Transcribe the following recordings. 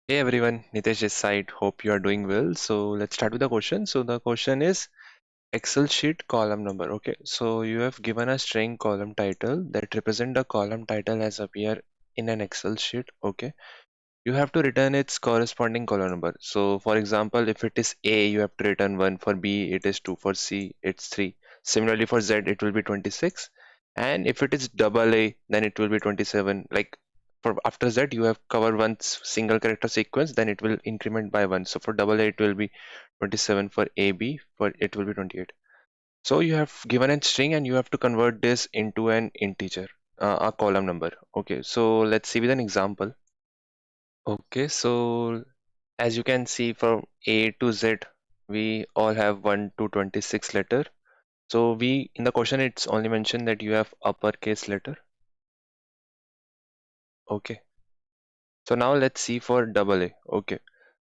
Hey everyone, Nitesh this side. Hope you are doing well. So let's start with the question. So the question is Excel sheet column number. Okay, so you have given a string column title that represent the column title as appear in an Excel sheet. Okay, you have to return its corresponding column number. So for example, if it is A, you have to return 1. For B, it is 2. For C, it's 3. Similarly for Z, it will be 26. And if it is double A, then it will be 27. Like for after Z, you have covered one single character sequence, then it will increment by 1. So for double A, it will be 27. For AB, for it will be 28. So you have given a string and you have to convert this into an integer, a column number. Okay, so let's see with an example. Okay, so as you can see from A to Z, we all have 1 to 26 letter. So we in the question it's only mentioned that you have uppercase letter. Okay. So now let's see for double A. Okay.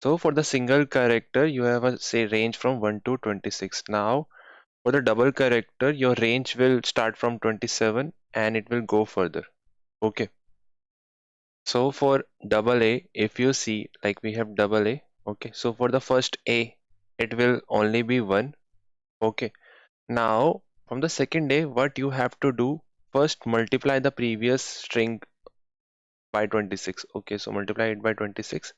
So for the single character you have a say range from 1 to 26. Now for the double character your range will start from 27 and it will go further. Okay. So for double A, if you see like we have double A. Okay. So for the first A, it will only be 1. Okay. Now, from the second day, what you have to do, first multiply the previous string by 26. Okay, so multiply it by 26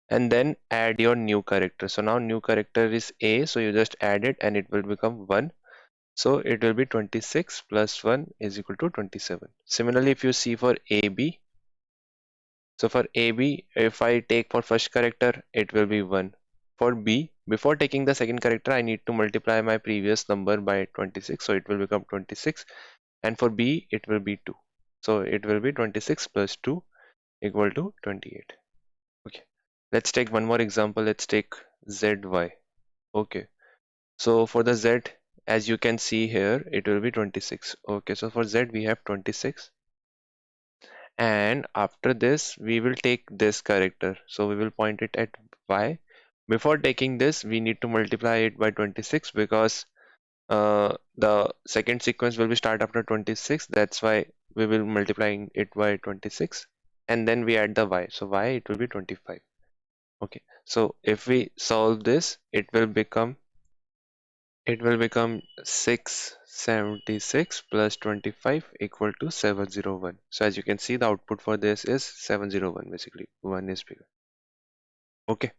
and then add your new character. So now new character is A, so you just add it and it will become 1. So it will be 26 plus 1 is equal to 27. Similarly, if you see for AB, so for AB, if I take for first character, it will be 1. For B, before taking the second character, I need to multiply my previous number by 26, so it will become 26. And for B it will be 2, so it will be 26 plus 2 equal to 28. Okay, let's take one more example. Let's take ZY. Okay, so for the Z, as you can see here, it will be 26. Okay, so for Z we have 26, and after this we will take this character, so we will point it at Y. Before taking this we need to multiply it by 26 because the second sequence will be start after 26. That's why we will multiplying it by 26 and then we add the y, so y it will be 25. Okay, so if we solve this, it will become 676 plus 25 equal to 701. So as you can see, the output for this is 701. Basically 1 is bigger. Okay,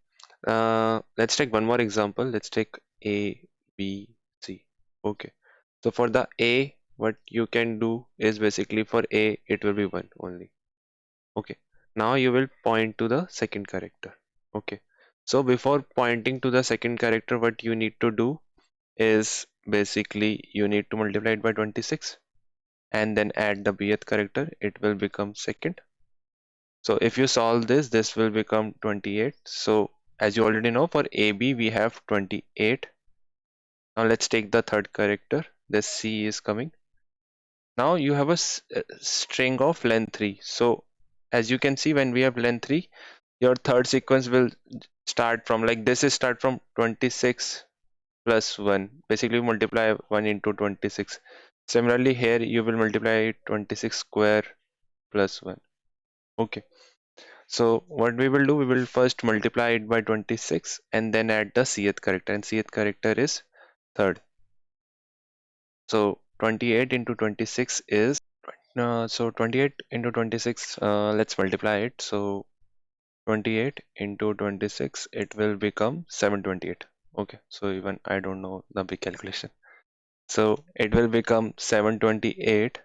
let's take one more example. Let's take a, b, c. Okay, so for the A, what you can do is basically for A, it will be 1 only. Okay. Now you will point to the second character. Okay. So before pointing to the second character, what you need to do is basically you need to multiply it by 26 and then add the bth character. It will become second. So if you solve this, this will become 28. So as you already know, for AB, we have 28. Now let's take the third character. The C is coming. Now you have a string of length 3. So as you can see, when we have length 3, your third sequence will start from like this is start from 26 plus 1. Basically multiply 1 into 26. Similarly here you will multiply 26 square plus 1. Okay. So what we will do, we will first multiply it by 26 and then add the cth character, and cth character is third. So 28 into 26 is so 28 into 26, let's multiply it. So 28 into 26, it will become 728. Okay, so even I don't know the big calculation. So it will become 728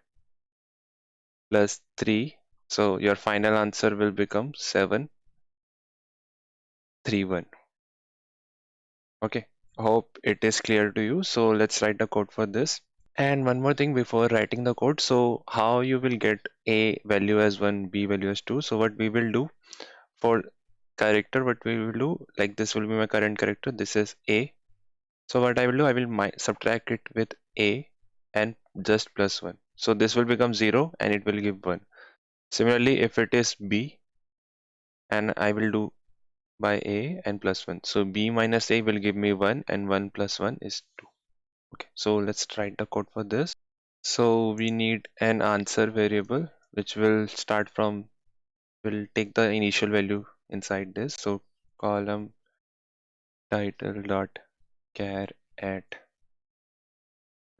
plus 3. So your final answer will become 731. Okay, hope it is clear to you. So let's write the code for this. And one more thing before writing the code. So how you will get A value as 1, B value as 2. So what we will do for character, what we will do, like this will be my current character. This is A. So what I will do, I will subtract it with A and just plus 1. So this will become 0 and it will give 1. Similarly, if it is B, and I will do by A and plus 1. So B minus A will give me 1 and 1 plus 1 is 2. Okay, so let's write the code for this. So we need an answer variable which will start from, will take the initial value inside this. So column title dot char at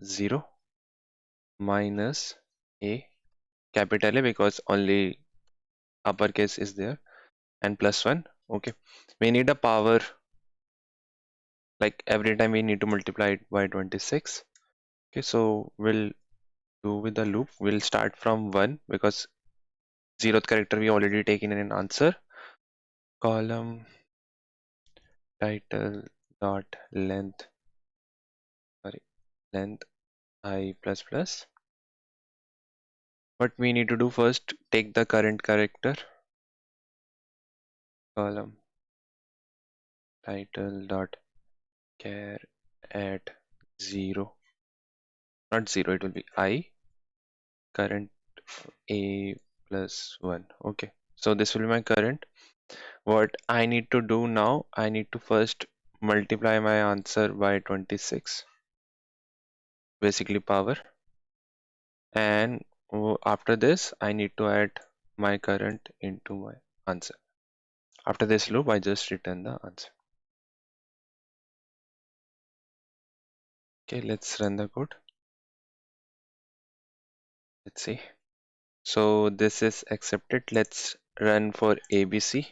0 minus a, capital A because only uppercase is there, and plus 1. Okay, we need a power, like every time we need to multiply it by 26. Okay, so we'll do with the loop. We'll start from 1 because 0th character we already taken in an answer. Column title dot length, sorry, length I plus plus. What we need to do first, take the current character, column title dot char at 0, not 0, it will be I, current a plus 1. Okay, so this will be my current. What I need to do now, I need to first multiply my answer by 26, basically power, and after this I need to add my current into my answer. After this loop I just return the answer. Okay, let's run the code. Let's see. So this is accepted. Let's run for ABC.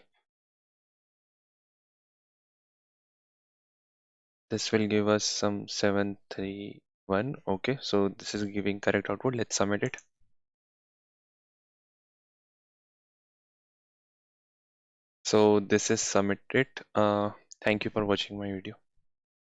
This will give us some 731. Okay, so this is giving correct output. Let's submit it. So this is submitted. Thank you for watching my video.